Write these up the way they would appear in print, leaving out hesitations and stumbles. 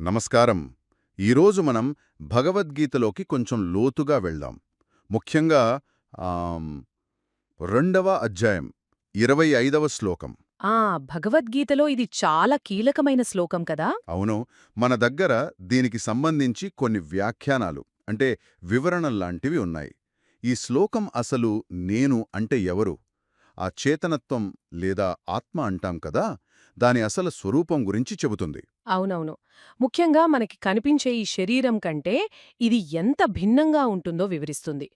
నమస్కారం. ఈరోజు మనం భగవద్గీతలోకి కొంచెం లోతుగా వెళ్దాం. ముఖ్యంగా ఆమ్, 2వ అధ్యాయం 25వ శ్లోకం. ఆ భగవద్గీతలో ఇది చాలా కీలకమైన శ్లోకం కదా. అవును, మన దగ్గర దీనికి సంబంధించి కొన్ని వ్యాఖ్యానాలు అంటే వివరణల్లాంటివి ఉన్నాయి. ఈ శ్లోకం అసలు నేను అంటే ఎవరు, ఆ చేతనత్వం లేదా ఆత్మ అంటాం కదా, దాని అసలు స్వరూపం గురించి చెబుతుంది. అవునవును. ముఖ్యంగా మనకి కనిపించే ఈ శరీరం కంటే ఇది ఎంత భిన్నంగా ఉంటుందో వివరిస్తుంది.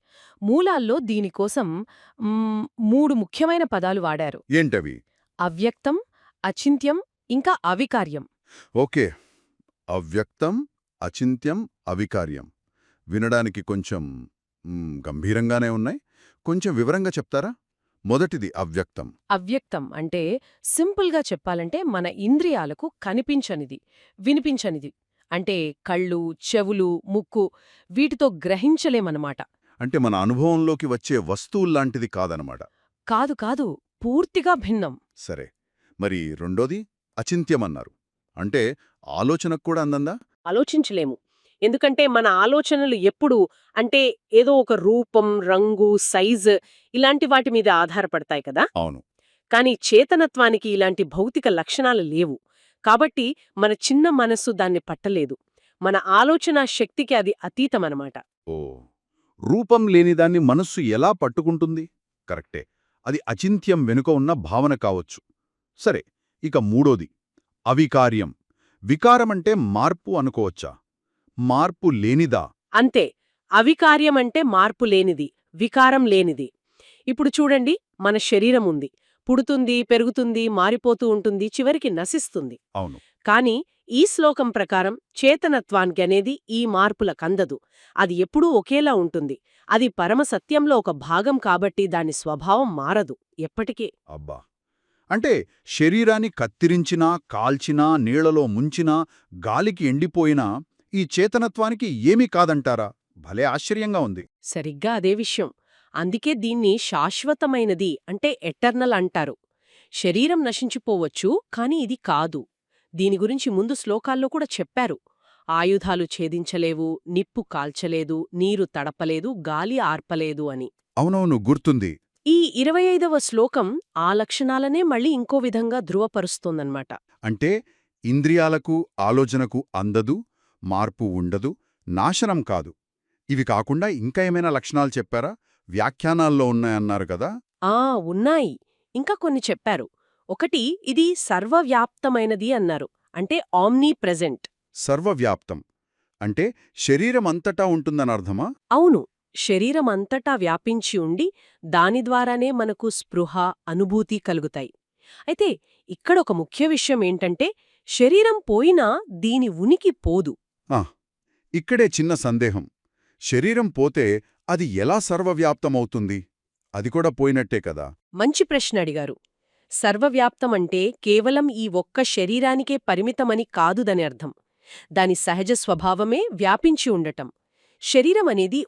మూలాల్లో దీనికోసం మూడు ముఖ్యమైన పదాలు వాడారు: ఏంటవి? అవ్యక్తం, అచింత్యం, ఇంకా అవికార్యం. ఓకే, అవ్యక్తం, అచింత్యం, అవికార్యం. వినడానికి కొంచెం గంభీరంగానే ఉన్నాయి. కొంచెం వివరంగా చెప్తారా? మొదటిది అవ్యక్తం. అవ్యక్తం అంటే సింపుల్గా చెప్పాలంటే మన ఇంద్రియాలకు కనిపించనిది, వినిపించనిది. అంటే కళ్ళు, చెవులు, ముక్కు వీటితో గ్రహించలేమన్నమాట. అంటే మన అనుభవంలోకి వచ్చే వస్తువుల్లాంటిది కాదనమాట. కాదు కాదు, పూర్తిగా భిన్నం. సరే, మరి రెండోది అచింత్యమన్నారు. అంటే ఆలోచనకు కూడా అందందా? ఆలోచించలేము. ఎందుకంటే మన ఆలోచనలు ఎప్పుడూ అంటే ఏదో ఒక రూపం, రంగు, సైజు ఇలాంటి వాటి మీద ఆధారపడతాయి కదా. అవును. కానీ చేతనత్వానికి ఇలాంటి భౌతిక లక్షణాలు లేవు. కాబట్టి మన చిన్న మనస్సు దాన్ని పట్టలేదు. మన ఆలోచనా శక్తికి అది అతీతమనమాట. ఓ, రూపం లేనిదాన్ని మనస్సు ఎలా పట్టుకుంటుంది? కరెక్టే, అది అచింత్యం వెనుక ఉన్న భావన కావచ్చు. సరే, ఇక మూడోది అవికార్యం. వికారమంటే మార్పు అనుకోవచ్చా? మార్పు లేనిదా? అంతే. అవికార్యమంటే మార్పు లేనిది, వికారం లేనిది. ఇప్పుడు చూడండి, మన శరీరం ఉంది. పుడుతుంది, పెరుగుతుంది, మారిపోతూ ఉంటుంది, చివరికి నశిస్తుంది. అవును. కాని ఈ శ్లోకం ప్రకారం చేతనత్వానికి అనేది ఈ మార్పుల కందదు. అది ఎప్పుడూ ఒకేలా ఉంటుంది. అది పరమసత్యంలో ఒక భాగం కాబట్టి దాని స్వభావం మారదు ఎప్పటికీ. అబ్బా! అంటే శరీరాన్ని కత్తిరించినా, కాల్చినా, నీళ్లలో ముంచినా, గాలికి ఎండిపోయినా ఈ చేతనత్వానికి ఏమీ కాదంటారా? భలే ఆశ్చర్యంగా ఉంది. సరిగ్గా అదే విషయం. అందుకే దీన్ని శాశ్వతమైనది అంటే ఎటర్నల్ అంటారు. శరీరం నశించిపోవచ్చు, కాని ఇది కాదు. దీని గురించి ముందు శ్లోకాల్లో కూడా చెప్పారు. ఆయుధాలు ఛేదించలేవు, నిప్పు కాల్చలేదు, నీరు తడపలేదు, గాలి ఆర్పలేదు అని. అవునవును, గుర్తుంది. ఈ 25వ శ్లోకం ఆ లక్షణాలనే మళ్ళీ ఇంకో విధంగా ధృవపరుస్తోందన్నమాట. అంటే ఇంద్రియాలకు, ఆలోచనకు అందదు, మార్పు ఉండదు, నాశనం కాదు. ఇవి కాకుండా ఇంకా ఏమైనా లక్షణాలు చెప్పారా? వ్యాఖ్యానాల్లో ఉన్నాయన్నారు కదా. ఉన్నాయి. ఇంకా కొన్ని చెప్పారు. ఒకటి, ఇది సర్వవ్యాప్తమైనది అన్నారు. అంటే ఆమ్నీ ప్రెజెంట్. సర్వవ్యాప్తం అంటే శరీరమంతటా ఉంటుందనర్థమా? అవును. శరీరమంతటా వ్యాపించి ఉండి దాని ద్వారానే మనకు స్పృహ, అనుభూతి కలుగుతాయి. అయితే ఇక్కడొక ముఖ్య విషయం ఏంటంటే శరీరం పోయినా దీని ఉనికి పోదు. ఆ, ఇక్కడే చిన్న సందేహం. శరీరం పోతే అది ఎలా సర్వవ్యాప్తమవుతుంది? అది కూడా పోయినట్టే కదా. మంచి ప్రశ్న అడిగారు. సర్వవ్యాప్తమంటే కేవలం ఈ ఒక్క శరీరానికే పరిమితమని కాదుదని అర్థం. దాని సహజ స్వభావమే వ్యాపించి ఉండటం. శరీరం అనేది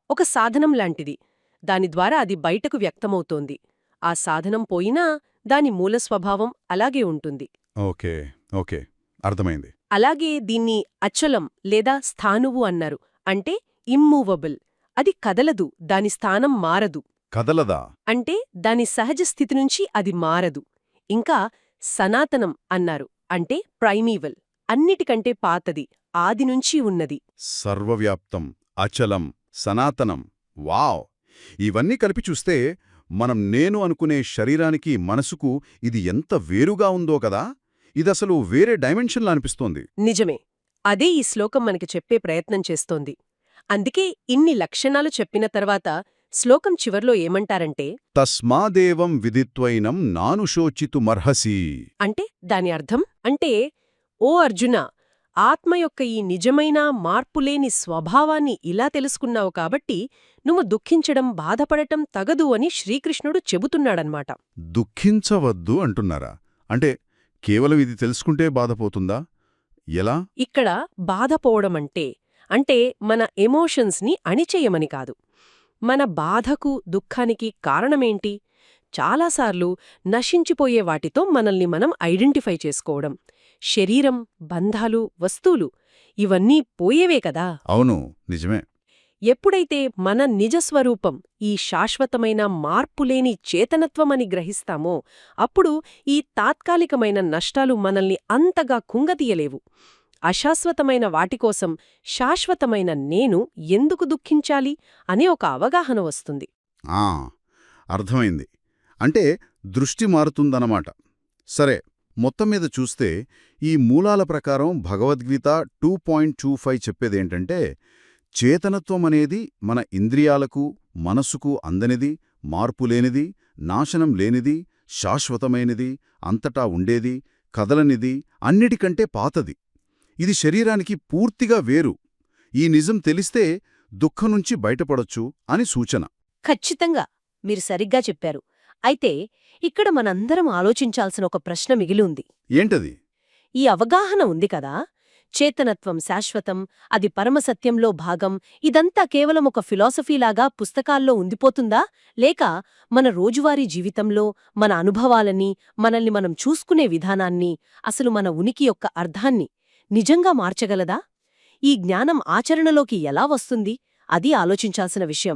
ఒక సాధనం లాంటిది. దాని ద్వారా అది బయటకు వ్యక్తమవుతోంది. ఆ సాధనం పోయినా దాని మూల స్వభావం అలాగే ఉంటుంది. ఓకే, ఓకే, అర్థమైంది. అలాగే దీన్ని అచలం లేదా స్థానువు అన్నారు. అంటే ఇమ్మూవబుల్. అది కదలదు, దాని స్థానం మారదు. కదలదా? అంటే దాని సహజ స్థితి నుంచి అది మారదు. ఇంకా సనాతనం అన్నారు. అంటే ప్రైమీవల్, అన్నిటికంటే పాతది, ఆదినుంచి ఉన్నది. సర్వవ్యాప్తం, అచలం, సనాతనం. వావ్! ఇవన్నీ కలిపి చూస్తే మనం నేను అనుకునే శరీరానికి, మనసుకు ఇది ఎంత వేరుగా ఉందో కదా. ఇదసలు వేరే డైమెన్షన్లా అనిపిస్తోంది. నిజమే. అదే ఈ శ్లోకం మనకి చెప్పే ప్రయత్నం చేస్తోంది. అందుకే ఇన్ని లక్షణాలు చెప్పిన తర్వాత శ్లోకం చివర్లో ఏమంటారంటే, తస్మాదేవం విదిత్వైనం నానుశోచితుమర్హసి. అంటే దాని అర్థం అంటే, ఓ అర్జునా, ఆత్మ యొక్క ఈ నిజమైన మార్పులేని స్వభావాన్ని ఇలా తెలుసుకున్నావు కాబట్టి నువ్వు దుఃఖించడం, బాధపడటం తగదు అని శ్రీకృష్ణుడు చెబుతున్నాడన్మాట. దుఃఖించవద్దు అంటున్నారా? అంటే కేవలం ఇది తెలుసుకుంటే బాధపోతుందా? ఎలా? ఇక్కడ బాధపోవడమంటే అంటే మన ఎమోషన్స్ని అణిచేయమని కాదు. మన బాధకు, దుఃఖానికి కారణమేంటి? చాలాసార్లు నశించిపోయే వాటితో మనల్ని మనం ఐడెంటిఫై చేసుకోవడం. శరీరం, బంధాలు, వస్తువులు ఇవన్నీ పోయేవే కదా. అవును, నిజమే. ఎప్పుడైతే మన నిజస్వరూపం ఈ శాశ్వతమైన మార్పులేని చేతనత్వమని గ్రహిస్తామో అప్పుడు ఈ తాత్కాలికమైన నష్టాలు మనల్ని అంతగా కుంగతీయలేవు. అశాశ్వతమైన వాటికోసం శాశ్వతమైన నేను ఎందుకు దుఃఖించాలి అనే ఒక అవగాహన వస్తుంది. ఆ, అర్థమైంది. అంటే దృష్టి మారుతుందన్నమాట. సరే, మొత్తం మీద చూస్తే ఈ మూలాల ప్రకారం భగవద్గీత 2.25 చెప్పేదేంటంటే చేతనత్వం అనేది మన ఇంద్రియాలకు, మనసుకు అందనిది, మార్పులేనిది, నాశనం లేనిది, శాశ్వతమైనది, అంతటా ఉండేది, కదలనిది, అన్నిటికంటే పాతది. ఇది శరీరానికి పూర్తిగా వేరు. ఈ నిజం తెలిస్తే దుఃఖం నుంచి బయటపడొచ్చు అని సూచన. ఖచ్చితంగా మీరు సరిగ్గా చెప్పారు. అయితే ఇక్కడ మనందరం ఆలోచించాల్సిన ఒక ప్రశ్న మిగిలి ఉంది. ఏంటది? ఈ అవగాహన ఉంది కదా, చేతనత్వం శాశ్వతం, అది పరమసత్యంలో భాగం, ఇదంతా కేవలం ఒక ఫిలాసఫీలాగా పుస్తకాల్లో ఉండిపోతుందా, లేక మన రోజువారీ జీవితంలో మన అనుభవాలని, మనల్ని మనం చూసుకునే విధానాన్ని, అసలు మన ఉనికి యొక్క అర్థాన్ని నిజంగా మార్చగలదా? ఈ జ్ఞానం ఆచరణలోకి ఎలా వస్తుంది? అది ఆలోచించాల్సిన విషయం.